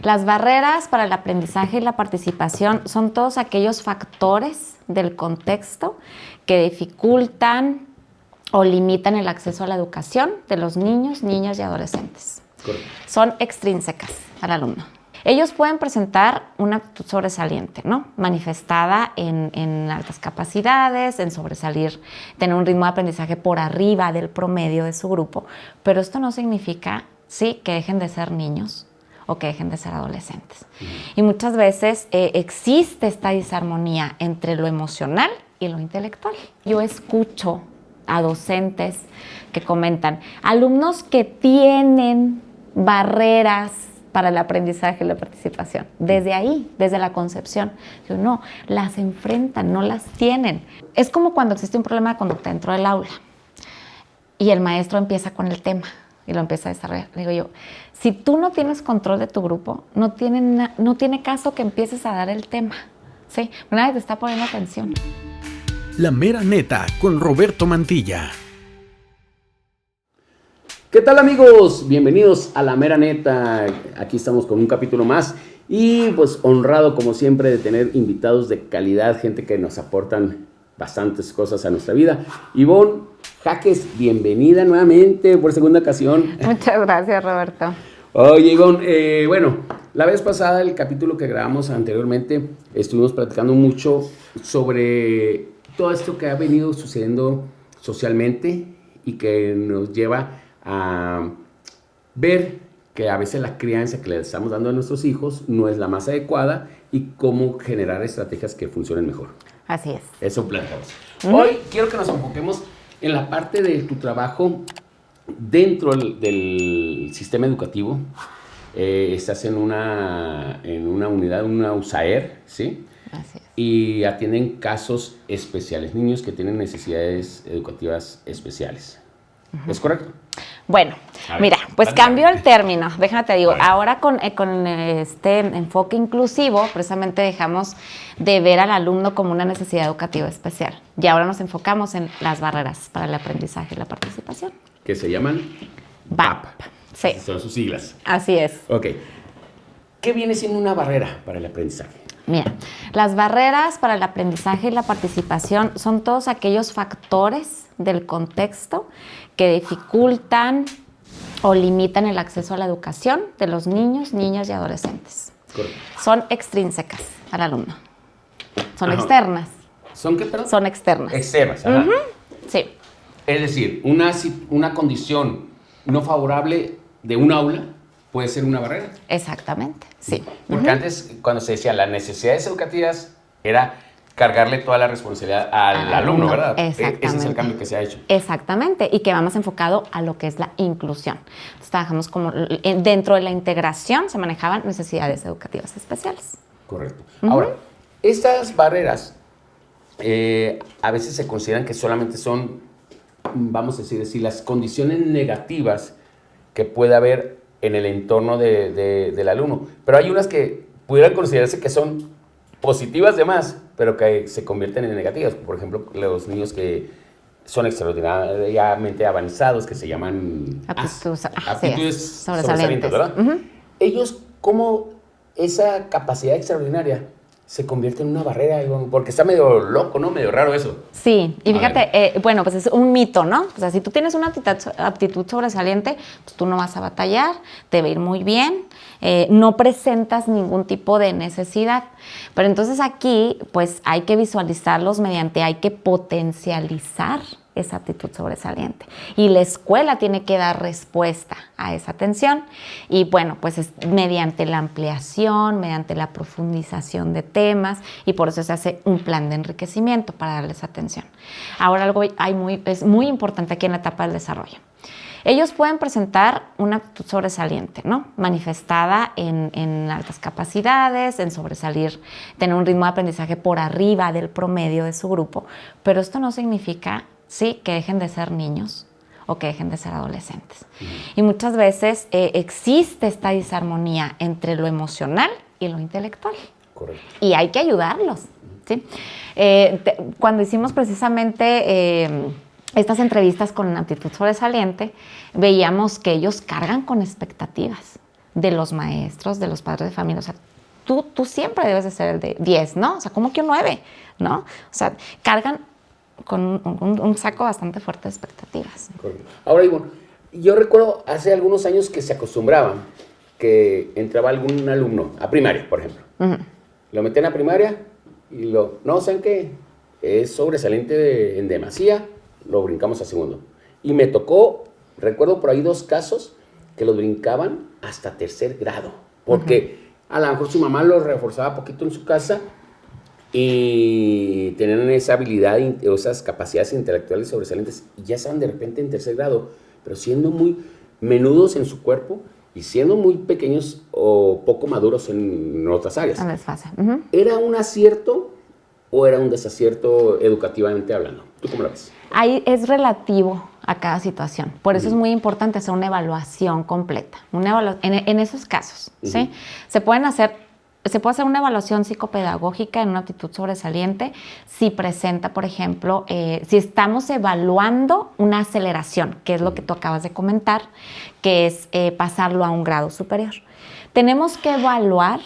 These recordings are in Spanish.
Las barreras para el aprendizaje y la participación son todos aquellos factores del contexto que dificultan o limitan el acceso a la educación de los niños, niñas y adolescentes. Correcto. Son extrínsecas al alumno. Ellos pueden presentar una actitud sobresaliente, ¿no? Manifestada en altas capacidades, en sobresalir, tener un ritmo de aprendizaje por arriba del promedio de su grupo, pero esto no significa, sí, que dejen de ser niños o que dejen de ser adolescentes. Y muchas veces existe esta disarmonía entre lo emocional y lo intelectual. Yo escucho a docentes que comentan, alumnos que tienen barreras para el aprendizaje y la participación. Desde ahí, desde la concepción. Yo, no, las enfrentan, no las tienen. Es como cuando existe un problema de conducta dentro del aula y el maestro empieza con el tema y lo empieza a desarrollar. Digo yo, si tú no tienes control de tu grupo, no tiene caso que empieces a dar el tema. ¿Sí? Nadie te está poniendo atención. La Mera Neta con Roberto Mantilla. ¿Qué tal, amigos? Bienvenidos a La Mera Neta. Aquí estamos con un capítulo más y pues honrado como siempre de tener invitados de calidad, gente que nos aportan bastantes cosas a nuestra vida. Ivonne Jaques, bienvenida nuevamente por segunda ocasión. Muchas gracias, Roberto. Oye, Ivonne, bueno, la vez pasada, el capítulo que grabamos anteriormente, estuvimos platicando mucho sobre todo esto que ha venido sucediendo socialmente y que nos lleva a ver que a veces la crianza que le estamos dando a nuestros hijos no es la más adecuada y cómo generar estrategias que funcionen mejor. Así es. Eso platicamos. Hoy quiero que nos enfoquemos en la parte de tu trabajo dentro del sistema educativo. Estás en una unidad, una USAER, ¿sí? Así es. Y atienden casos especiales, niños que tienen necesidades educativas especiales. ¿Es correcto? Bueno, ver, mira, pues dale. cambió el término, déjame te digo, A ver. ahora con este enfoque inclusivo, precisamente dejamos de ver al alumno como una necesidad educativa especial y ahora nos enfocamos en las barreras para el aprendizaje y la participación. Que se llaman BAP. Sí, Son sus siglas. así es. Ok. ¿Qué viene siendo una barrera para el aprendizaje? Mira, las barreras para el aprendizaje y la participación son todos aquellos factores del contexto que dificultan o limitan el acceso a la educación de los niños, niñas y adolescentes. Correcto. Son extrínsecas al alumno. Son Ajá. externas. ¿Son qué, perdón? Son externas. Externas, ajá. Sí, Es decir, una condición no favorable de un aula puede ser una barrera. exactamente. Sí. Porque antes, cuando se decía las necesidades educativas, era cargarle toda la responsabilidad al alumno, ¿verdad? Exactamente. Ese es el cambio que se ha hecho. Exactamente, y que va más enfocado a lo que es la inclusión. Entonces, trabajamos como dentro de la integración se manejaban necesidades educativas especiales. Correcto. Ahora, estas barreras a veces se consideran que solamente son, vamos a decir, las condiciones negativas que puede haber en el entorno del alumno. Pero hay unas que pudieran considerarse que son positivas de más, pero que se convierten en negativas. Por ejemplo, los niños que son extraordinariamente avanzados, que se llaman aptitudes sobresalientes, ¿verdad? Ellos, ¿cómo esa capacidad extraordinaria se convierte en una barrera? Porque está medio loco, ¿no? Medio raro eso. Sí, y fíjate, bueno, pues es un mito, ¿no? O sea, si tú tienes una aptitud sobresaliente, pues tú no vas a batallar, te va a ir muy bien, no presentas ningún tipo de necesidad. Pero entonces aquí, pues hay que visualizarlos hay que potencializar esa actitud sobresaliente. Y la escuela tiene que dar respuesta a esa atención. Y bueno, pues es mediante la ampliación, mediante la profundización de temas, y por eso se hace un plan de enriquecimiento para darles atención. Ahora algo es muy importante aquí en la etapa del desarrollo. Ellos pueden presentar una actitud sobresaliente, ¿no? Manifestada en altas capacidades, en sobresalir, tener un ritmo de aprendizaje por arriba del promedio de su grupo, pero esto no significa, sí, que dejen de ser niños o que dejen de ser adolescentes. Y muchas veces existe esta disarmonía entre lo emocional y lo intelectual. Correcto. Y hay que ayudarlos, ¿sí? Cuando hicimos precisamente estas entrevistas con actitud sobresaliente, veíamos que ellos cargan con expectativas de los maestros, de los padres de familia. O sea, tú siempre debes de ser el de 10, ¿no? O sea, ¿cómo que un 9? ¿No? O sea, cargan con un saco bastante fuerte de expectativas. Correcto. Ahora, Ivonne, yo recuerdo hace algunos años que se acostumbraba que entraba algún alumno a primaria, por ejemplo. Uh-huh. Lo metían a primaria y no, ¿saben qué? Es sobresaliente en demasía, lo brincamos a segundo. Y me tocó, recuerdo por ahí 2 casos que los brincaban hasta 3er grado, porque a lo mejor su mamá lo reforzaba poquito en su casa y tenían esa habilidad o esas capacidades intelectuales sobresalientes y ya estaban de repente en 3er grado, pero siendo muy menudos en su cuerpo y siendo muy pequeños o poco maduros en otras áreas. No es fácil. Uh-huh. ¿Era un acierto o era un desacierto educativamente hablando? ¿Tú cómo lo ves? Ahí es relativo a cada situación. Por eso es muy importante hacer una evaluación completa. En esos casos, ¿sí? Se puede hacer una evaluación psicopedagógica en una aptitud sobresaliente si presenta, por ejemplo, si estamos evaluando una aceleración, que es lo que tú acabas de comentar, que es pasarlo a un grado superior. Tenemos que evaluar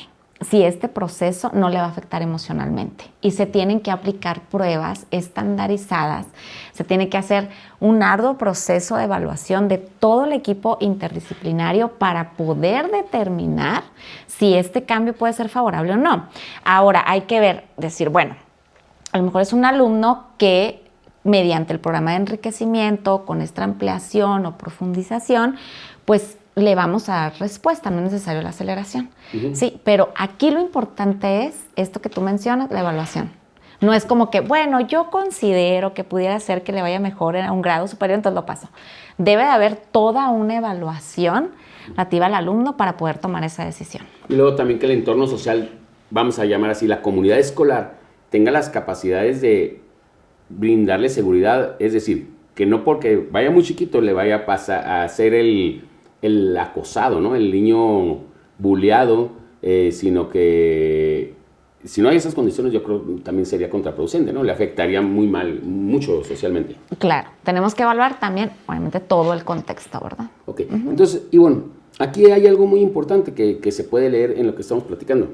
si este proceso no le va a afectar emocionalmente y se tienen que aplicar pruebas estandarizadas, se tiene que hacer un arduo proceso de evaluación de todo el equipo interdisciplinario para poder determinar si este cambio puede ser favorable o no. Ahora hay que decir, bueno, a lo mejor es un alumno que mediante el programa de enriquecimiento, con esta ampliación o profundización, pues le vamos a dar respuesta, no es necesario la aceleración. Uh-huh. Sí, pero aquí lo importante es esto que tú mencionas, la evaluación. No es como que, bueno, yo considero que pudiera ser que le vaya mejor a un grado superior, entonces lo paso. Debe de haber toda una evaluación relativa al alumno para poder tomar esa decisión. Y luego también que el entorno social, vamos a llamar así, la comunidad escolar, tenga las capacidades de brindarle seguridad, es decir, que no porque vaya muy chiquito le vaya a pasar a ser el acosado, ¿no? El niño bulleado, sino que si no hay esas condiciones yo creo que también sería contraproducente, ¿no? Le afectaría mucho socialmente. Claro, tenemos que evaluar también, obviamente, todo el contexto, ¿verdad? Ok, entonces, y bueno, aquí hay algo muy importante que se puede leer en lo que estamos platicando.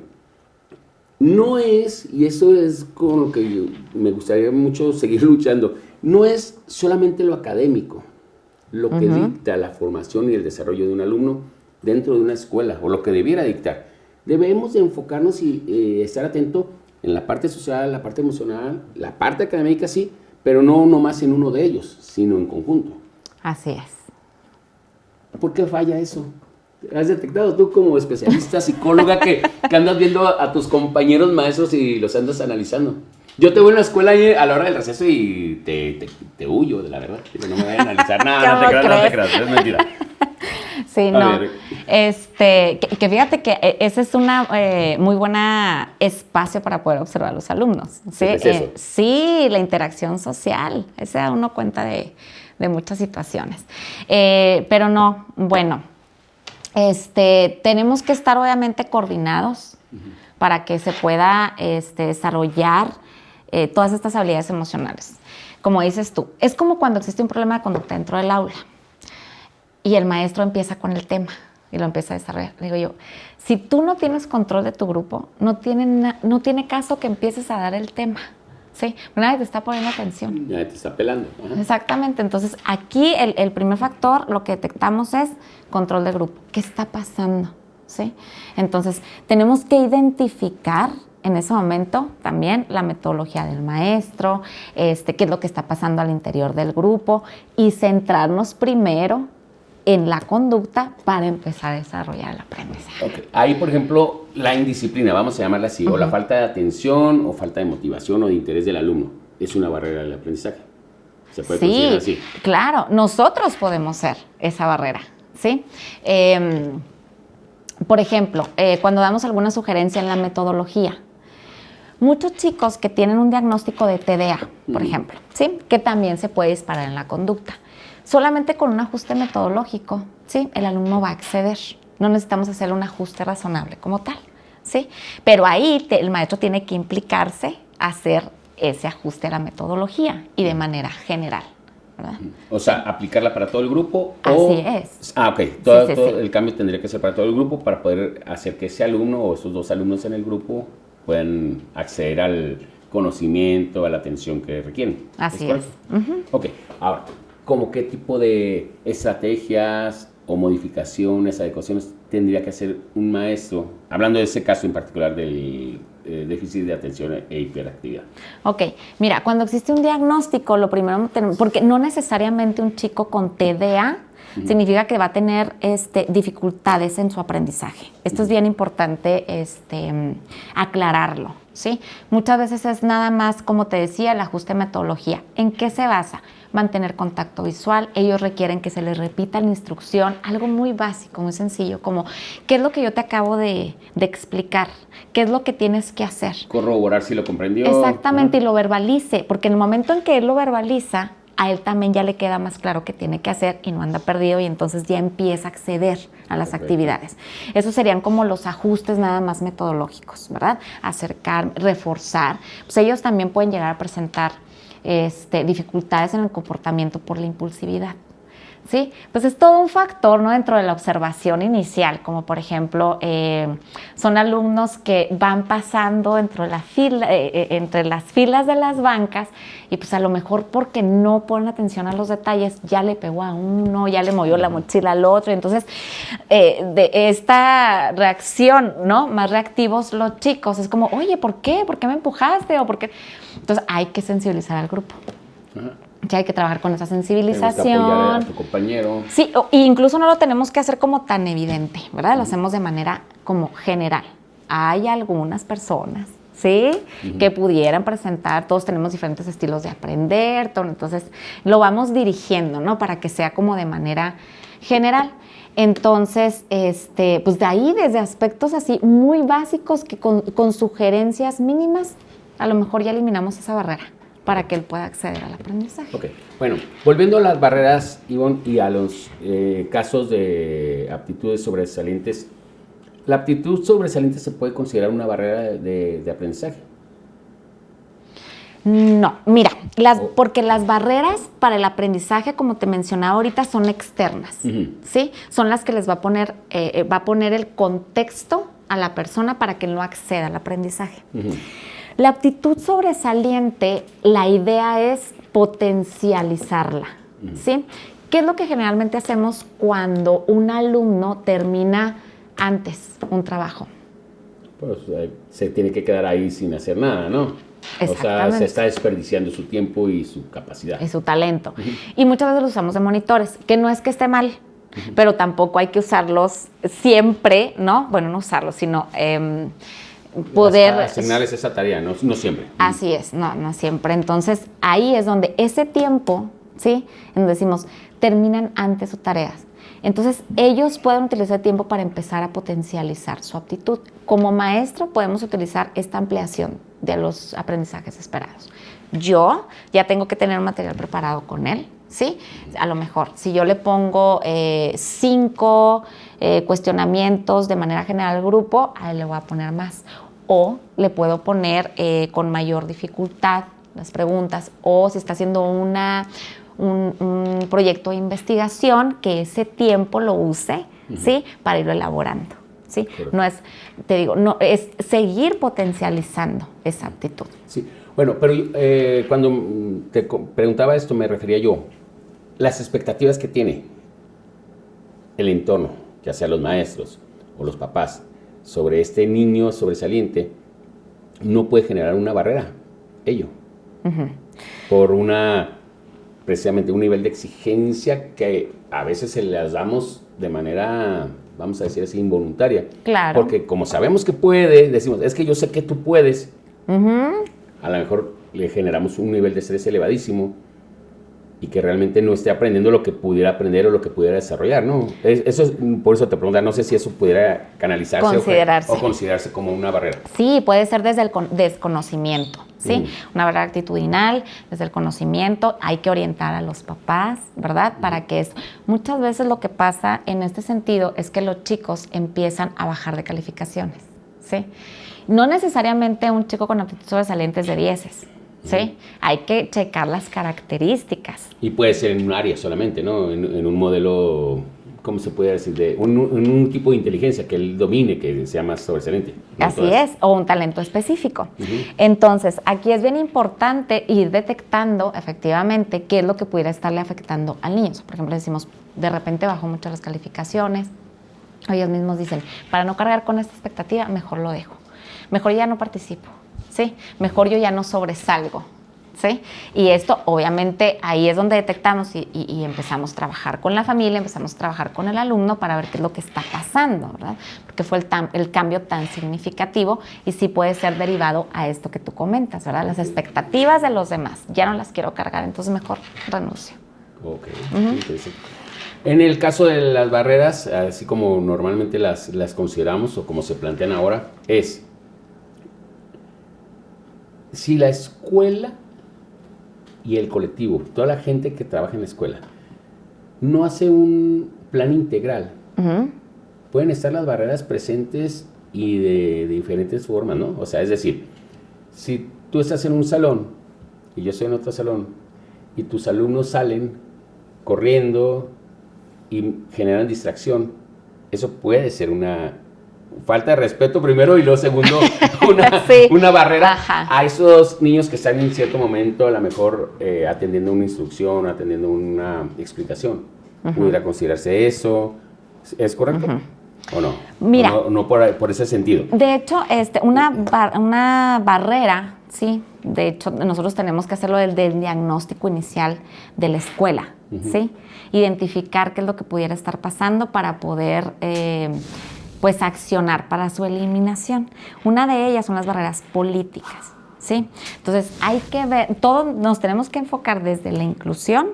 No es, y eso es con lo que me gustaría mucho seguir luchando, no es solamente lo académico lo que dicta la formación y el desarrollo de un alumno dentro de una escuela, o lo que debiera dictar. Debemos de enfocarnos y estar atento en la parte social, la parte emocional, la parte académica, sí, pero no nomás en uno de ellos, sino en conjunto. Así es. ¿Por qué falla eso? ¿Has detectado tú como especialista, psicóloga, que andas viendo a tus compañeros maestros y los andas analizando? Yo te voy a la escuela a la hora del receso y te huyo, de la verdad. No me voy a analizar nada, no te creas, es mentira. Sí, no. Que fíjate que ese es una muy buena espacio para poder observar a los alumnos. ¿Sí? Sí, la interacción social. Ese da uno cuenta de muchas situaciones. Pero no, bueno, tenemos que estar obviamente coordinados para que se pueda desarrollar todas estas habilidades emocionales. Como dices tú, es como cuando existe un problema de conducta dentro del aula y el maestro empieza con el tema y lo empieza a desarrollar. Le digo yo, si tú no tienes control de tu grupo, no tiene caso que empieces a dar el tema, ¿sí? Nadie te está poniendo atención. Nadie te está pelando. Ajá. Exactamente. Entonces, aquí el primer factor, lo que detectamos es control de grupo. ¿Qué está pasando? ¿Sí? Entonces, tenemos que identificar en ese momento también la metodología del maestro, qué es lo que está pasando al interior del grupo y centrarnos primero en la conducta para empezar a desarrollar el aprendizaje. Okay. Ahí, por ejemplo, la indisciplina, vamos a llamarla así, o la falta de atención, o falta de motivación o de interés del alumno, es una barrera del aprendizaje. ¿Se puede considerar así? Claro, nosotros podemos ser esa barrera, ¿sí? Por ejemplo, cuando damos alguna sugerencia en la metodología, muchos chicos que tienen un diagnóstico de TDA, por ejemplo, ¿sí? Que también se puede disparar en la conducta. Solamente con un ajuste metodológico, ¿sí? El alumno va a acceder. No necesitamos hacer un ajuste razonable como tal, ¿sí? Pero ahí el maestro tiene que implicarse a hacer ese ajuste a la metodología y de manera general, ¿verdad? O sea, aplicarla para todo el grupo. Así es. Ok. Todo sí. el cambio tendría que ser para todo el grupo para poder hacer que ese alumno o esos 2 alumnos en el grupo puedan acceder al conocimiento, a la atención que requieren. Así es. Ok. Ahora, ¿cómo qué tipo de estrategias o modificaciones, adecuaciones tendría que hacer un maestro? Hablando de ese caso en particular del déficit de atención e hiperactividad. Ok, mira, cuando existe un diagnóstico, lo primero, porque no necesariamente un chico con TDA significa que va a tener dificultades en su aprendizaje. Esto es bien importante aclararlo, ¿sí? Muchas veces es nada más, como te decía, el ajuste de metodología. ¿En qué se basa? Mantener contacto visual. Ellos requieren que se les repita la instrucción, algo muy básico, muy sencillo, como ¿qué es lo que yo te acabo de explicar? ¿Qué es lo que tienes que hacer? Corroborar si lo comprendió. Exactamente, y lo verbalice, porque en el momento en que él lo verbaliza, a él también ya le queda más claro qué tiene que hacer y no anda perdido y entonces ya empieza a acceder a las actividades. Esos serían como los ajustes nada más metodológicos, ¿verdad? Acercar, reforzar. Pues ellos también pueden llegar a presentar dificultades en el comportamiento por la impulsividad. ¿Sí? Pues es todo un factor, ¿no? Dentro de la observación inicial, como por ejemplo, son alumnos que van pasando entre las filas de las bancas y pues a lo mejor porque no ponen atención a los detalles, ya le pegó a uno, ya le movió la mochila al otro, entonces de esta reacción, ¿no? Más reactivos los chicos, es como, oye, ¿por qué? ¿Por qué me empujaste? ¿O por qué? Entonces hay que sensibilizar al grupo. Ajá. Ya hay que trabajar con esa sensibilización. Tenemos que apoyar a tu compañero. Sí, e incluso no lo tenemos que hacer como tan evidente, ¿verdad? Lo hacemos de manera como general. Hay algunas personas, ¿sí? Que pudieran presentar, todos tenemos diferentes estilos de aprender, entonces lo vamos dirigiendo, ¿no? Para que sea como de manera general. Entonces, pues de ahí, desde aspectos así muy básicos que con sugerencias mínimas, a lo mejor ya eliminamos esa barrera para que él pueda acceder al aprendizaje. Ok, bueno, volviendo a las barreras, Ivonne, y a los casos de aptitudes sobresalientes, ¿la aptitud sobresaliente se puede considerar una barrera de aprendizaje? No, mira, porque las barreras para el aprendizaje, como te mencionaba ahorita, son externas, ¿sí? Son las que les va a poner el contexto a la persona para que no acceda al aprendizaje. La aptitud sobresaliente, la idea es potencializarla, ¿sí? ¿Qué es lo que generalmente hacemos cuando un alumno termina antes un trabajo? Pues se tiene que quedar ahí sin hacer nada, ¿no? O sea, se está desperdiciando su tiempo y su capacidad. Y su talento. Y muchas veces los usamos de monitores, que no es que esté mal, pero tampoco hay que usarlos siempre, ¿no? Bueno, no usarlos, sino poder asignarles esa tarea, no siempre. Así es, no siempre. Entonces, ahí es donde ese tiempo, ¿sí? En donde decimos, terminan antes sus tareas. Entonces, ellos pueden utilizar tiempo para empezar a potencializar su aptitud. Como maestro, podemos utilizar esta ampliación de los aprendizajes esperados. Yo ya tengo que tener un material preparado con él, ¿sí? A lo mejor, si yo le pongo 5 cuestionamientos de manera general al grupo, a él le voy a poner más. O le puedo poner con mayor dificultad las preguntas. O si está haciendo un proyecto de investigación, que ese tiempo lo use, ¿sí? Para irlo elaborando, ¿sí? No es, te digo, no es seguir potencializando esa aptitud. Sí, bueno, pero cuando te preguntaba esto me refería yo, las expectativas que tiene el entorno, ya sea los maestros o los papás, sobre este niño sobresaliente, no puede generar una barrera, por precisamente un nivel de exigencia que a veces se las damos de manera, vamos a decir así, involuntaria. Claro. Porque como sabemos que puede, decimos, es que yo sé que tú puedes, a lo mejor le generamos un nivel de estrés elevadísimo y que realmente no esté aprendiendo lo que pudiera aprender o lo que pudiera desarrollar, ¿no? Por eso te pregunto, no sé si eso pudiera canalizarse o considerarse como una barrera. Sí, puede ser desde el desconocimiento, ¿sí? Una barrera actitudinal, desde el conocimiento. Hay que orientar a los papás, ¿verdad? Para que muchas veces lo que pasa en este sentido es que los chicos empiezan a bajar de calificaciones, ¿sí? No necesariamente un chico con aptitud sobresaliente es de 10, ¿sí? Hay que checar las características. Y puede ser en un área solamente, ¿no? En un modelo, ¿cómo se puede decir? Un tipo de inteligencia que él domine, que sea más sobresaliente. ¿No? Así es, o un talento específico. Uh-huh. Entonces, aquí es bien importante ir detectando efectivamente qué es lo que pudiera estarle afectando al niño. Por ejemplo, decimos, de repente bajó mucho las calificaciones. Ellos mismos dicen, para no cargar con esta expectativa, mejor lo dejo. Mejor ya no participo, ¿sí? Mejor yo ya no sobresalgo, ¿sí? Y esto, obviamente, ahí es donde detectamos y empezamos a trabajar con la familia, empezamos a trabajar con el alumno para ver qué es lo que está pasando, ¿verdad? Porque fue el cambio tan significativo y sí puede ser derivado a esto que tú comentas, ¿verdad? Las expectativas de los demás, ya no las quiero cargar, entonces mejor renuncio. Ok, interesante. En el caso de las barreras, así como normalmente las consideramos o como se plantean ahora, es si la escuela y el colectivo, toda la gente que trabaja en la escuela, no hace un plan integral, pueden estar las barreras presentes y de diferentes formas, ¿no? O sea, es decir, si tú estás en un salón y yo estoy en otro salón y tus alumnos salen corriendo y generan distracción, eso puede ser una falta de respeto primero y luego segundo Sí. una barrera. Ajá. A esos niños que están en cierto momento a lo mejor atendiendo una instrucción, atendiendo una explicación. Pudiera considerarse eso. ¿Es correcto? ¿O no? Mira. ¿O no por ese sentido? De hecho, una barrera, sí, de hecho nosotros tenemos que hacerlo del diagnóstico inicial de la escuela, ¿sí? Identificar qué es lo que pudiera estar pasando para poder pues accionar para su eliminación. Una de ellas son las barreras políticas, ¿sí? Entonces hay que ver, todos nos tenemos que enfocar desde la inclusión,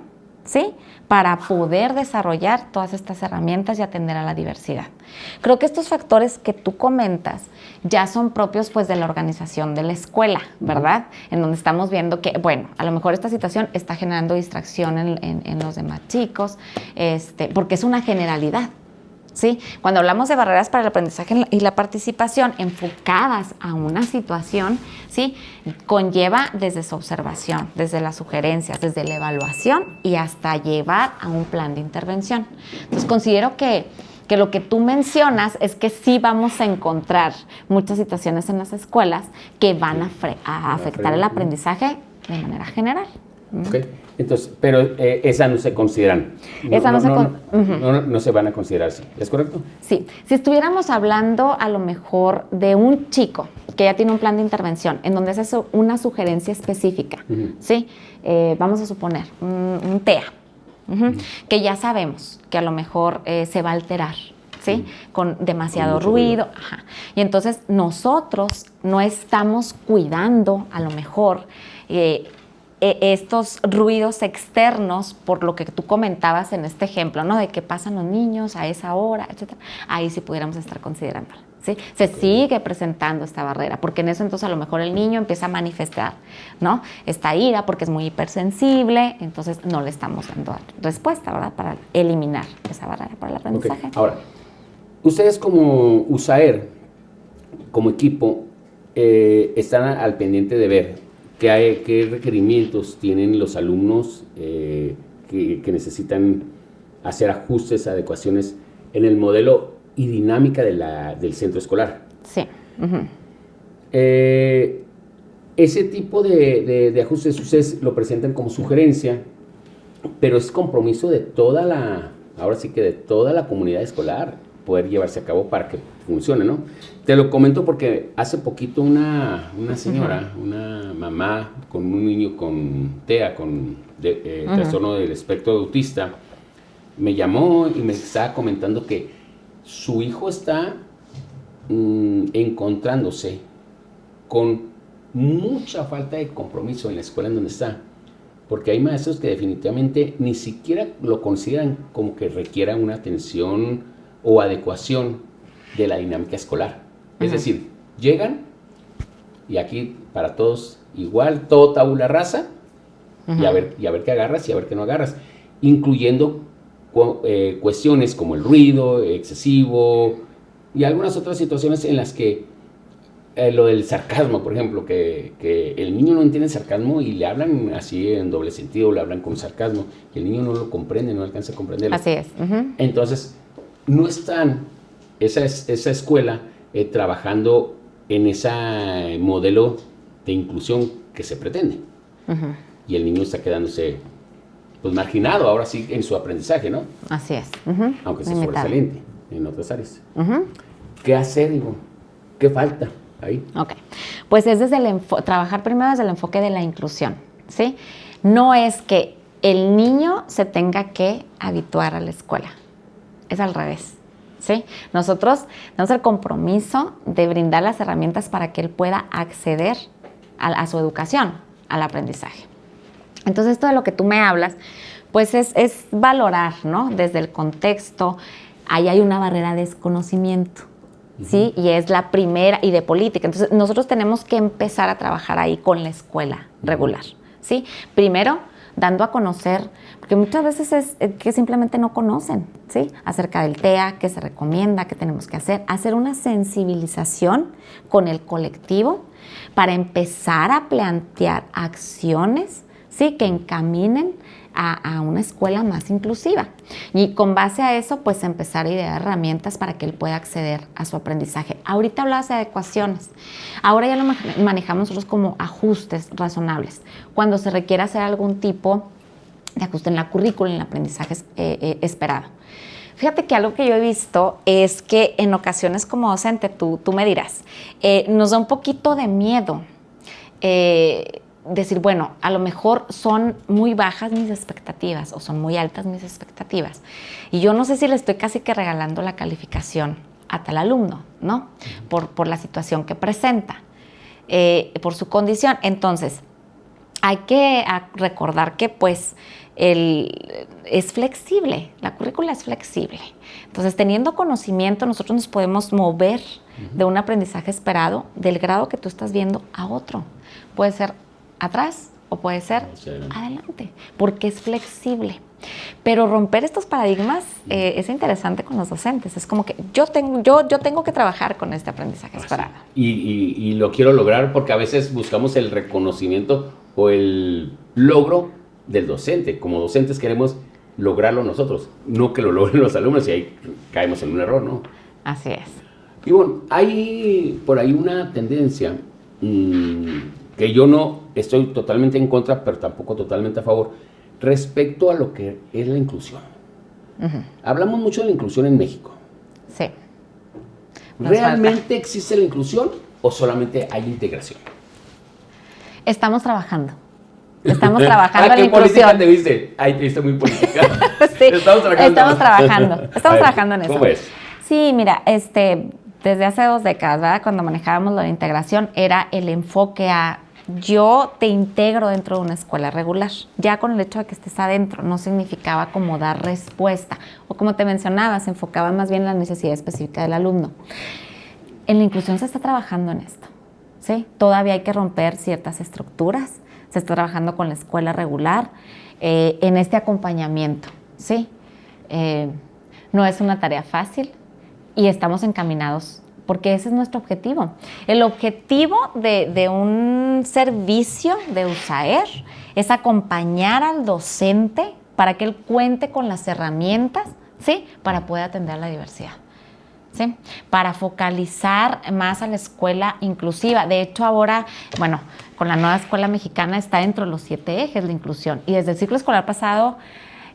¿sí? Para poder desarrollar todas estas herramientas y atender a la diversidad. Creo que estos factores que tú comentas ya son propios pues de la organización de la escuela, ¿verdad? En donde estamos viendo que, bueno, a lo mejor esta situación está generando distracción en los demás chicos, porque es una generalidad, ¿sí? Cuando hablamos de barreras para el aprendizaje y la participación enfocadas a una situación, ¿sí? Conlleva desde su observación, desde las sugerencias, desde la evaluación y hasta llevar a un plan de intervención. Entonces considero que lo que tú mencionas es que sí vamos a encontrar muchas situaciones en las escuelas que van a afectar el aprendizaje de manera general. Ok, entonces, pero esas no se consideran. No se van a considerar, ¿sí? ¿Es correcto? Sí, si estuviéramos hablando a lo mejor de un chico que ya tiene un plan de intervención en donde hace una sugerencia específica, ¿sí? Vamos a suponer un TEA, que ya sabemos que a lo mejor se va a alterar, ¿sí? Con demasiado ruido. Ajá. Y entonces nosotros no estamos cuidando a lo mejor estos ruidos externos, por lo que tú comentabas en este ejemplo, ¿no? De que pasan los niños a esa hora, etcétera. Ahí sí pudiéramos estar considerándola, ¿sí? Se sigue presentando esta barrera, porque en eso entonces a lo mejor el niño empieza a manifestar, ¿no? Esta ira porque es muy hipersensible, entonces no le estamos dando respuesta, ¿verdad? Para eliminar esa barrera para el aprendizaje. Ahora, ustedes como USAER, como equipo, están al pendiente de ver qué requerimientos tienen los alumnos que necesitan hacer ajustes, adecuaciones en el modelo y dinámica del centro escolar. Sí. Ese tipo de ajustes ustedes lo presentan como sugerencia, pero es compromiso de ahora sí que de toda la comunidad escolar poder llevarse a cabo para que funcione, ¿no? Te lo comento porque hace poquito una señora, una mamá con un niño con TEA, con trastorno del espectro autista, me llamó y me estaba comentando que su hijo está encontrándose con mucha falta de compromiso en la escuela en donde está, porque hay maestros que definitivamente ni siquiera lo consideran como que requiera una atención o adecuación de la dinámica escolar. Es decir, llegan y aquí para todos igual, todo tabula rasa, y a ver qué agarras y a ver qué no agarras, incluyendo cuestiones como el ruido excesivo y algunas otras situaciones en las que lo del sarcasmo, por ejemplo, que el niño no entiende sarcasmo y le hablan así en doble sentido, le hablan con sarcasmo, y el niño no lo comprende, no alcanza a comprenderlo. Así es. Entonces, no están esa escuela trabajando en ese modelo de inclusión que se pretende. Y el niño está quedándose pues marginado ahora sí en su aprendizaje, ¿no? Así es. Aunque sea Limitado. sobresaliente en otras áreas. ¿Qué hacer, Ivonne? ¿Qué falta ahí? Ok, pues es desde trabajar primero desde el enfoque de la inclusión, ¿sí? No es que el niño se tenga que habituar a la escuela, es al revés, ¿sí? Nosotros tenemos el compromiso de brindar las herramientas para que él pueda acceder a su educación, al aprendizaje. Entonces, esto de lo que tú me hablas, pues es valorar, ¿no? Desde el contexto, ahí hay una barrera de desconocimiento, ¿sí? Y es la primera, y de política. Entonces, nosotros tenemos que empezar a trabajar ahí con la escuela regular, ¿sí? Primero, dando a conocer, porque muchas veces es que simplemente no conocen, ¿sí? Acerca del TEA, qué se recomienda, qué tenemos que hacer una sensibilización con el colectivo para empezar a plantear acciones, ¿sí? Que encaminen a una escuela más inclusiva. Y con base a eso, pues empezar a idear herramientas para que él pueda acceder a su aprendizaje. Ahorita hablabas de adecuaciones. Ahora ya lo manejamos nosotros como ajustes razonables. Cuando se requiere hacer algún tipo de ajuste en la currícula, en el aprendizaje esperado. Fíjate que algo que yo he visto es que en ocasiones como docente, tú me dirás, nos da un poquito de miedo decir, bueno, a lo mejor son muy bajas mis expectativas o son muy altas mis expectativas. Y yo no sé si le estoy casi que regalando la calificación a tal alumno, ¿no? Por la situación que presenta, por su condición. Entonces, hay que recordar que pues es flexible, la currícula es flexible. Entonces, teniendo conocimiento, nosotros nos podemos mover de un aprendizaje esperado, del grado que tú estás viendo, a otro. Puede ser atrás o puede ser adelante, porque es flexible. Pero romper estos paradigmas es interesante con los docentes. Es como que yo tengo que trabajar con este aprendizaje esperado. Y lo quiero lograr porque a veces buscamos el reconocimiento o el logro del docente. Como docentes queremos lograrlo nosotros, no que lo logren los alumnos, y ahí caemos en un error, ¿no? Así es. Y bueno, hay por ahí una tendencia que yo no estoy totalmente en contra, pero tampoco totalmente a favor, respecto a lo que es la inclusión. Hablamos mucho de la inclusión en México. Sí. ¿Realmente existe la inclusión o solamente hay integración? Estamos trabajando. Estamos trabajando en la inclusión. ¿Qué política te viste? Ahí te viste muy política. Sí, estamos trabajando en eso. ¿Cómo es? Sí, mira, desde hace 2 décadas, ¿verdad? Cuando manejábamos la integración, era el enfoque a yo te integro dentro de una escuela regular. Ya con el hecho de que estés adentro, no significaba como dar respuesta. O como te mencionaba, se enfocaba más bien en la necesidad específica del alumno. En la inclusión se está trabajando en esto, ¿sí? Todavía hay que romper ciertas estructuras. Se está trabajando con la escuela regular en este acompañamiento, ¿sí? No es una tarea fácil y estamos encaminados porque ese es nuestro objetivo. El objetivo de un servicio de USAER es acompañar al docente para que él cuente con las herramientas, ¿sí? Para poder atender a la diversidad, ¿sí? Para focalizar más a la escuela inclusiva. De hecho, ahora, bueno, con la nueva escuela mexicana está dentro de los 7 ejes la inclusión. Y desde el ciclo escolar pasado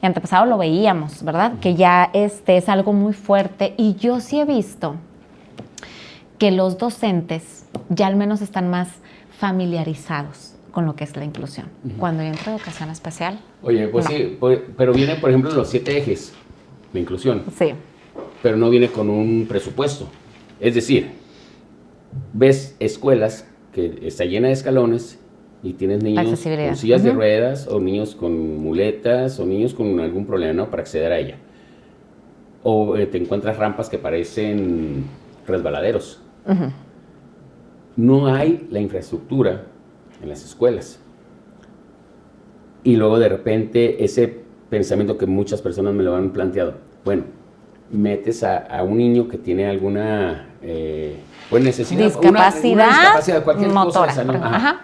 y antepasado lo veíamos, ¿verdad? Que ya es algo muy fuerte. Y yo sí he visto que los docentes ya al menos están más familiarizados con lo que es la inclusión. Cuando yo entro a educación especial. Oye, pues no. Sí, pero viene, por ejemplo, los 7 ejes de inclusión. Sí. Pero no viene con un presupuesto. Es decir, ves escuelas que está llena de escalones y tienes niños con sillas de ruedas o niños con muletas o niños con algún problema, ¿no? Para acceder a ella. O te encuentras rampas que parecen resbaladeros. No hay la infraestructura en las escuelas. Y luego de repente ese pensamiento que muchas personas me lo han planteado, bueno, metes a un niño que tiene alguna pues necesidad, discapacidad, una discapacidad, cualquier motora, cosa esa, ¿no? Ajá.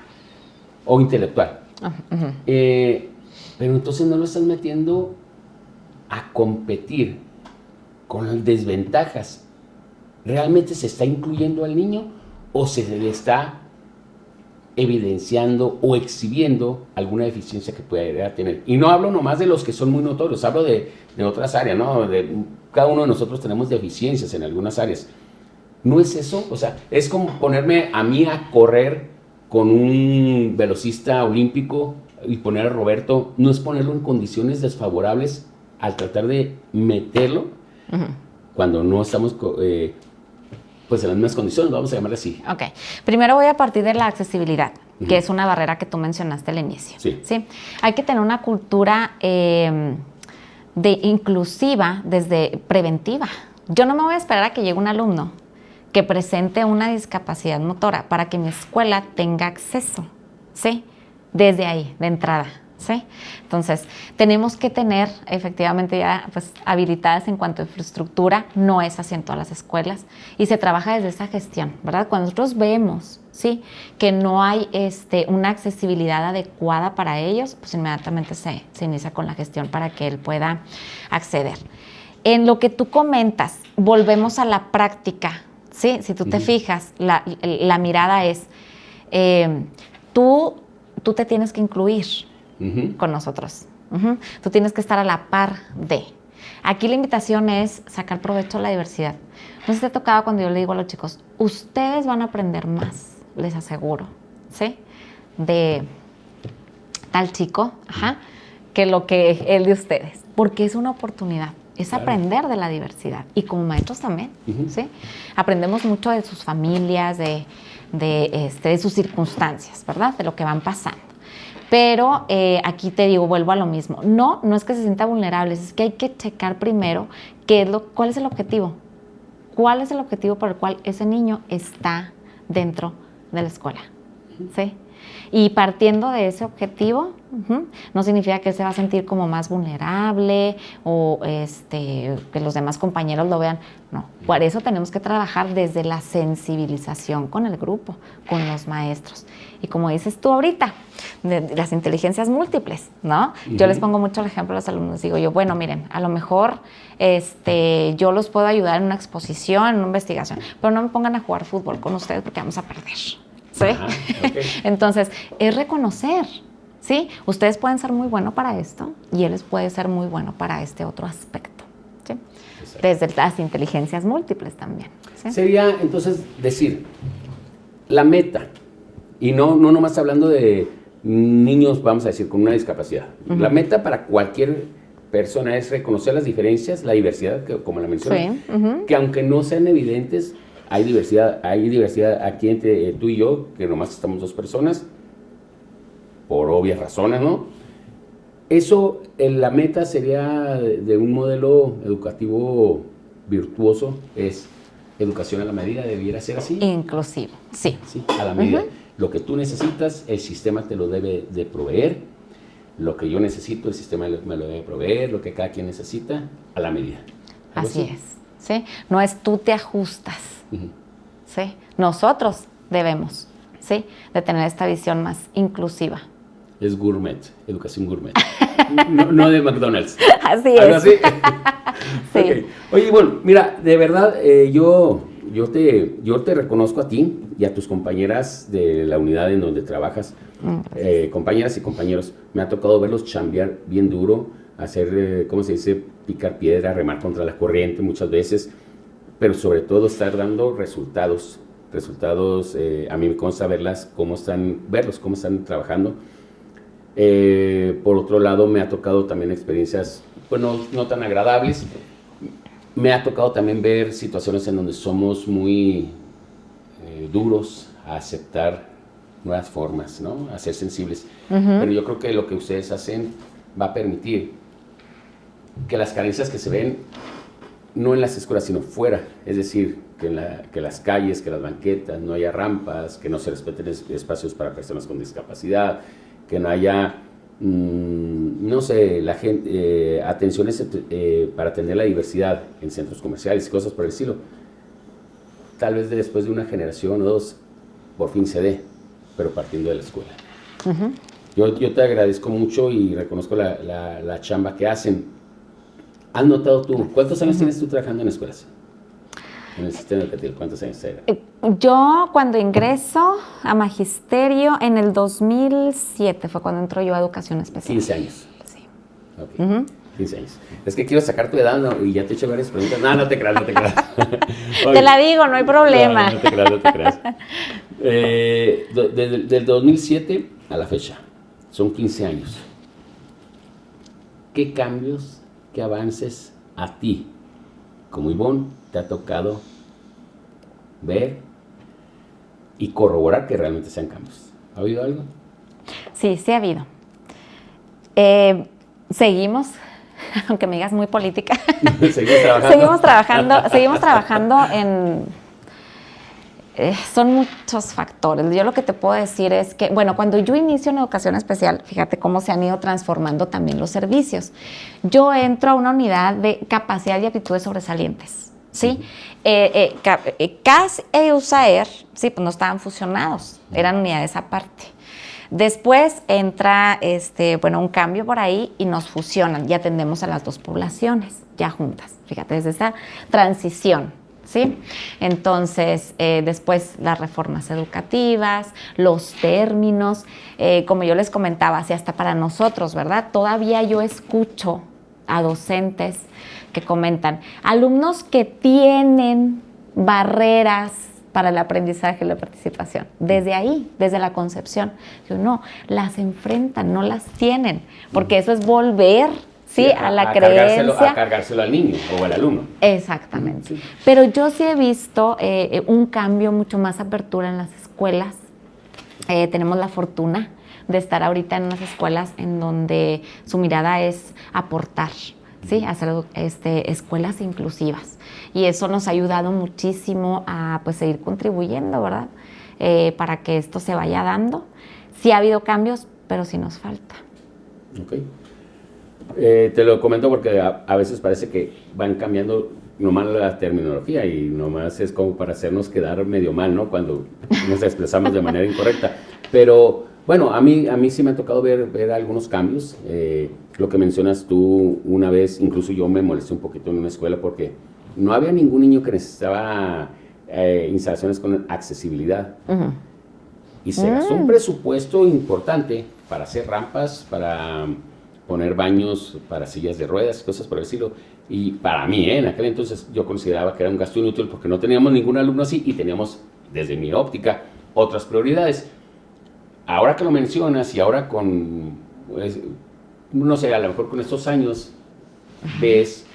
O intelectual. Pero entonces no lo estás metiendo a competir con las desventajas. ¿Realmente se está incluyendo al niño o se le está evidenciando o exhibiendo alguna deficiencia que pueda tener? Y no hablo nomás de los que son muy notorios, hablo de otras áreas, ¿no? Cada uno de nosotros tenemos deficiencias en algunas áreas. ¿No es eso? O sea, es como ponerme a mí a correr con un velocista olímpico y poner a Roberto, no es ponerlo en condiciones desfavorables al tratar de meterlo cuando no estamos pues en las mismas condiciones, vamos a llamarle así. Ok, primero voy a partir de la accesibilidad, que es una barrera que tú mencionaste al inicio. Sí. Hay que tener una cultura inclusiva desde preventiva. Yo no me voy a esperar a que llegue un alumno que presente una discapacidad motora para que mi escuela tenga acceso, ¿sí? Desde ahí, de entrada, ¿sí? Entonces, tenemos que tener efectivamente ya pues, habilitadas en cuanto a infraestructura, no es así en todas las escuelas, y se trabaja desde esa gestión, ¿verdad? Cuando nosotros vemos, ¿sí? Que no hay una accesibilidad adecuada para ellos, pues inmediatamente se inicia con la gestión para que él pueda acceder. En lo que tú comentas, volvemos a la práctica, ¿sí? Si tú te fijas, la mirada es, tú te tienes que incluir con nosotros. Tú tienes que estar a la par de. Aquí la invitación es sacar provecho de la diversidad. No sé si te ha tocado cuando yo le digo a los chicos, ustedes van a aprender más, les aseguro, ¿sí? De tal chico, que lo que él de ustedes. Porque es una oportunidad. Es aprender de la diversidad. Y como maestros también, ¿sí? Aprendemos mucho de sus familias, de sus circunstancias, ¿verdad? De lo que van pasando. Pero aquí te digo, vuelvo a lo mismo. No es que se sienta vulnerable, es que hay que checar primero cuál es el objetivo. ¿Cuál es el objetivo por el cual ese niño está dentro de la escuela? ¿Sí? Y partiendo de ese objetivo, no significa que él se va a sentir como más vulnerable o que los demás compañeros lo vean. No, por eso tenemos que trabajar desde la sensibilización con el grupo, con los maestros. Y como dices tú ahorita, de las inteligencias múltiples, ¿no? Yo les pongo mucho el ejemplo a los alumnos. Digo yo, bueno, miren, a lo mejor yo los puedo ayudar en una exposición, en una investigación, pero no me pongan a jugar fútbol con ustedes porque vamos a perder. ¿Sí? Okay. Entonces, es reconocer, ¿sí? Ustedes pueden ser muy buenos para esto y él puede ser muy bueno para este otro aspecto, ¿sí? Desde las inteligencias múltiples también, ¿sí? Sería, entonces, decir, la meta, y no nomás hablando de niños, vamos a decir, con una discapacidad. La meta para cualquier persona es reconocer las diferencias, la diversidad, que, como la mencioné, que aunque no sean evidentes, hay diversidad aquí entre tú y yo, que nomás estamos dos personas, por obvias razones, ¿no? Eso, la meta sería de un modelo educativo virtuoso, es educación a la medida, debiera ser así. Inclusivo, sí. Sí, a la medida. Lo que tú necesitas, el sistema te lo debe de proveer. Lo que yo necesito, el sistema me lo debe proveer. Lo que cada quien necesita, a la medida. Así es, ¿sí? No es tú te ajustas. ¿Sí? Nosotros debemos, ¿sí? De tener esta visión más inclusiva. Es gourmet, educación gourmet. no de McDonald's. Así ¿Algo es. así? Sí. Okay. Oye, bueno, mira, de verdad, yo te reconozco a ti y a tus compañeras de la unidad en donde trabajas, compañeras y compañeros. Me ha tocado verlos chambear bien duro, hacer, ¿cómo se dice? Picar piedra, remar contra la corriente muchas veces, pero sobre todo estar dando resultados. A mí me consta verlos cómo están trabajando. Por otro lado, me ha tocado también experiencias, pues no tan agradables. Me ha tocado también ver situaciones en donde somos muy duros a aceptar nuevas formas, ¿no? A ser sensibles. Pero yo creo que lo que ustedes hacen va a permitir que las carencias que se ven, no en las escuelas, sino fuera, es decir, que las calles, que las banquetas, no haya rampas, que no se respeten espacios para personas con discapacidad, que no haya no sé, la gente, atenciones para atender la diversidad en centros comerciales y cosas por el estilo, tal vez después de una generación o dos, por fin se dé, pero partiendo de la escuela. Uh-huh. Yo te agradezco mucho y reconozco la chamba que hacen. ¿Has notado tú? ¿Cuántos años tienes tú trabajando en escuelas? En el sistema educativo, ¿cuántos años te era? Yo cuando ingreso a magisterio en el 2007 fue cuando entro yo a educación especial. 15 años. Sí. Okay. Uh-huh. 15 años. Es que quiero sacar tu edad, ¿no? Y ya te he hecho varias preguntas. No te creas. Te la digo, no hay problema. No te creas. Del 2007 a la fecha, son 15 años. ¿Qué cambios, qué avances a ti, como Ivonne, te ha tocado ver y corroborar que realmente sean cambios? ¿Ha habido algo? Sí ha habido. Seguimos, aunque me digas muy política. Seguimos trabajando en... son muchos factores. Yo lo que te puedo decir es que, bueno, cuando yo inicio en educación especial, fíjate cómo se han ido transformando también los servicios. Yo entro a una unidad de capacidad y aptitudes sobresalientes, ¿sí? CAS e USAER, sí, pues no estaban fusionados, eran unidades aparte. Después entra un cambio por ahí y nos fusionan y atendemos a las dos poblaciones ya juntas, fíjate, desde esa transición, ¿sí? Entonces, después las reformas educativas, los términos, como yo les comentaba, si hasta para nosotros, ¿verdad? Todavía yo escucho a docentes que comentan, alumnos que tienen barreras para el aprendizaje y la participación. Desde ahí, desde la concepción. Yo no, las enfrentan, no las tienen, porque eso es volver, ¿sí? A la creencia. A cargárselo al niño o al alumno. Exactamente. Sí. Pero yo sí he visto un cambio, mucho más apertura en las escuelas. Tenemos la fortuna de estar ahorita en unas escuelas en donde su mirada es aportar, ¿sí? Hacer escuelas inclusivas. Y eso nos ha ayudado muchísimo a pues, seguir contribuyendo, ¿verdad? Para que esto se vaya dando. Sí ha habido cambios, pero sí nos falta. Ok. Te lo comento porque a veces parece que van cambiando nomás la terminología y nomás es como para hacernos quedar medio mal, ¿no? Cuando nos expresamos de manera incorrecta. Pero bueno, a mí sí me ha tocado ver algunos cambios. Lo que mencionas tú una vez, incluso yo me molesté un poquito en una escuela porque no había ningún niño que necesitaba instalaciones con accesibilidad. Uh-huh. Y se gastó un presupuesto importante para hacer rampas, para poner baños para sillas de ruedas, cosas por el estilo. Y para mí, en aquel entonces, yo consideraba que era un gasto inútil porque no teníamos ningún alumno así y teníamos, desde mi óptica, otras prioridades. Ahora que lo mencionas y ahora con, pues, no sé, a lo mejor con estos años, ves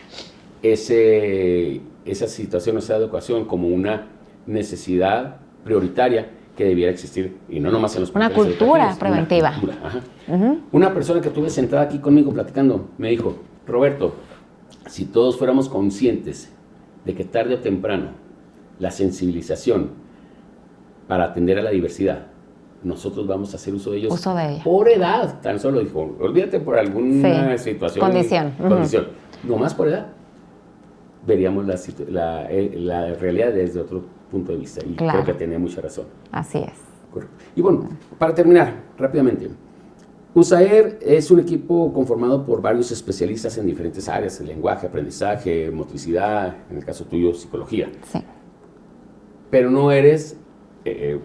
esa situación, esa educación como una necesidad prioritaria que debiera existir, y no nomás en los una cultura preventiva. Una cultura, ajá. Uh-huh. Una persona que tuve sentada aquí conmigo platicando me dijo, Roberto, si todos fuéramos conscientes de que tarde o temprano la sensibilización para atender a la diversidad, nosotros vamos a hacer uso de ellos por edad, tan solo dijo, olvídate por alguna situación, condición, nomás por edad, veríamos la realidad desde otro punto de vista, y claro, creo que tenía mucha razón. Así es. Correcto. Y bueno, para terminar, rápidamente, USAER es un equipo conformado por varios especialistas en diferentes áreas, lenguaje, aprendizaje, motricidad, en el caso tuyo, psicología. Sí. Pero no eres,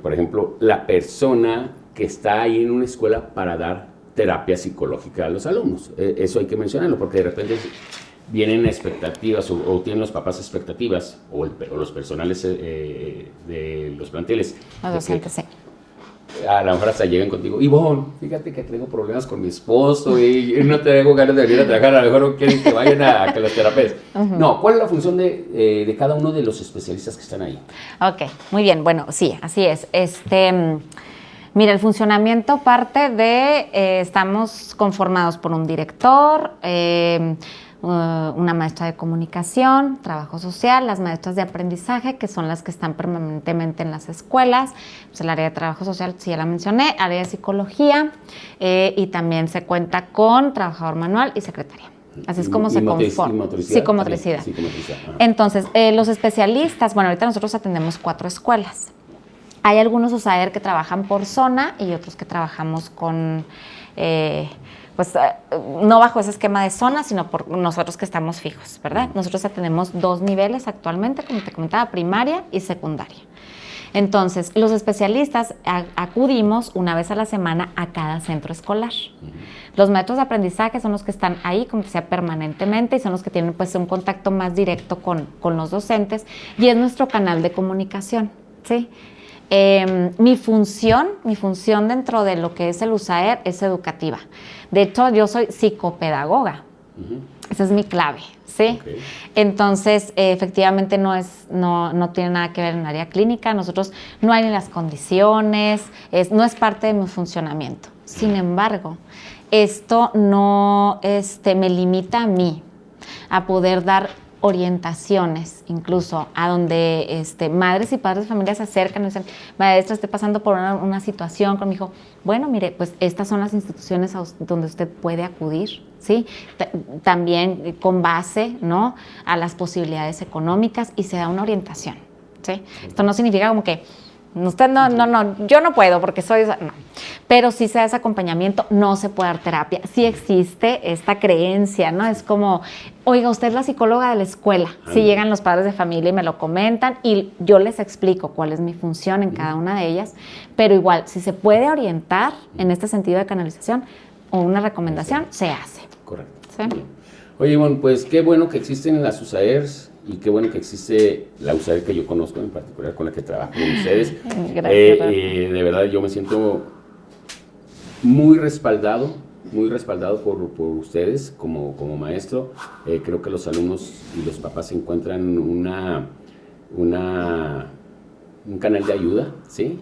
por ejemplo, la persona que está ahí en una escuela para dar terapia psicológica a los alumnos. Eso hay que mencionarlo, porque de repente vienen expectativas o tienen los papás expectativas o los personales de los planteles. Los docentes, sí. A lo mejor hasta llegan contigo, Ivonne, fíjate que tengo problemas con mi esposo y no tengo ganas de venir a trabajar, a lo mejor quieren que vayan a que los terapeutes. Uh-huh. No, ¿cuál es la función de cada uno de los especialistas que están ahí? Ok, muy bien, bueno, sí, así es. Mira, el funcionamiento parte de, estamos conformados por un director, una maestra de comunicación, trabajo social, las maestras de aprendizaje, que son las que están permanentemente en las escuelas, pues el área de trabajo social, sí ya la mencioné, área de psicología, y también se cuenta con trabajador manual y secretaria. Así es como se conforma. Psicomotricidad. Entonces, los especialistas, bueno, ahorita nosotros atendemos 4 escuelas. Hay algunos USAER que trabajan por zona y otros que trabajamos con... no bajo ese esquema de zona, sino por nosotros que estamos fijos, ¿verdad? Nosotros tenemos 2 niveles actualmente, como te comentaba, primaria y secundaria. Entonces, los especialistas acudimos una vez a la semana a cada centro escolar. Los maestros de aprendizaje son los que están ahí, como decía, permanentemente, y son los que tienen pues un contacto más directo con los docentes, y es nuestro canal de comunicación, ¿sí? Mi función dentro de lo que es el USAER es educativa. De hecho, yo soy psicopedagoga. Esa es mi clave, ¿sí? Okay. Entonces, efectivamente no tiene nada que ver en el área clínica. Nosotros no hay ni las condiciones, no es parte de mi funcionamiento. Sin embargo, esto no me limita a mí a poder dar orientaciones, incluso a donde madres y padres de familia se acercan y dicen, maestra, estoy pasando por una situación con mi hijo. Bueno, mire, pues estas son las instituciones donde usted puede acudir, ¿sí? También con base, ¿no?, a las posibilidades económicas, y se da una orientación, ¿sí? Esto no significa como que usted no, yo no puedo porque soy... No. Pero sí se da ese acompañamiento, no se puede dar terapia. Sí existe esta creencia, ¿no? Es como, oiga, usted es la psicóloga de la escuela. Sí llegan los padres de familia y me lo comentan, y yo les explico cuál es mi función en cada una de ellas, pero igual, si se puede orientar en este sentido de canalización o una recomendación, se hace. Correcto. ¿Sí? Oye, Ivonne, pues qué bueno que existen las USAERs, y qué bueno que existe la USAER que yo conozco en particular, con la que trabajo con ustedes. Gracias. De verdad, yo me siento muy respaldado por ustedes como maestro. Creo que los alumnos y los papás encuentran un canal de ayuda, ¿sí?,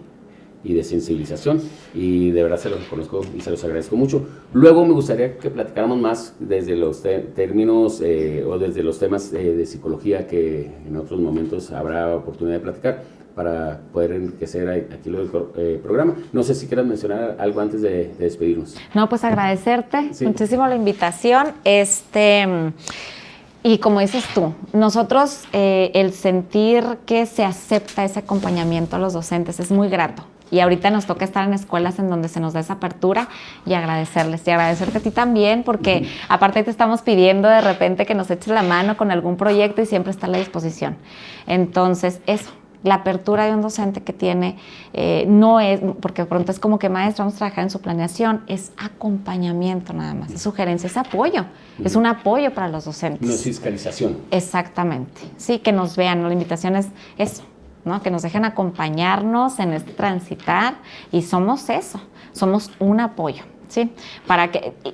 y de sensibilización, y de verdad se los reconozco y se los agradezco mucho. Luego me gustaría que platicáramos más desde los términos o desde los temas de psicología, que en otros momentos habrá oportunidad de platicar, para poder enriquecer aquí el programa. No sé si quieras mencionar algo antes de despedirnos. No, pues agradecerte muchísimo la invitación. Y como dices tú, nosotros el sentir que se acepta ese acompañamiento a los docentes es muy grato. Y ahorita nos toca estar en escuelas en donde se nos da esa apertura, y agradecerles. Y agradecerte a ti también, porque aparte te estamos pidiendo de repente que nos eches la mano con algún proyecto, y siempre está a la disposición. Entonces, eso, la apertura de un docente que tiene, no es, porque de pronto es como que maestra, vamos a trabajar en su planeación, es acompañamiento nada más, es sugerencia, es apoyo, es un apoyo para los docentes. No es fiscalización. Exactamente, sí, que nos vean, ¿no? La invitación es eso, ¿no?, que nos dejen acompañarnos en este transitar, y somos eso, somos un apoyo, ¿sí?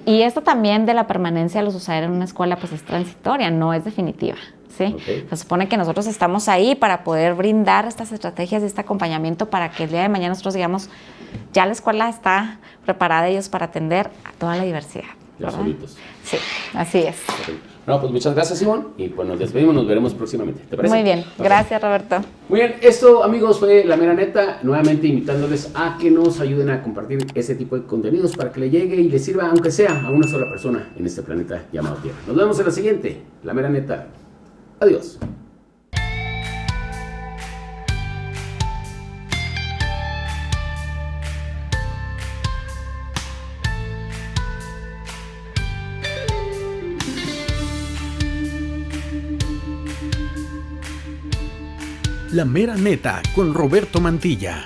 Y esto también de la permanencia de los USAER en una escuela, pues es transitoria, no es definitiva, ¿sí? Okay. Se supone que nosotros estamos ahí para poder brindar estas estrategias y este acompañamiento, para que el día de mañana nosotros digamos, ya la escuela está preparada ellos para atender a toda la diversidad. Ya solitos. Sí, así es. Okay. No, pues muchas gracias, Ivonne, y pues nos despedimos, nos veremos próximamente. ¿Te parece? Muy bien, gracias, Roberto. Muy bien, esto, amigos, fue La Mera Neta, nuevamente invitándoles a que nos ayuden a compartir ese tipo de contenidos para que le llegue y le sirva, aunque sea a una sola persona en este planeta llamado Tierra. Nos vemos en la siguiente, La Mera Neta. Adiós. La Mera Neta con Roberto Mantilla.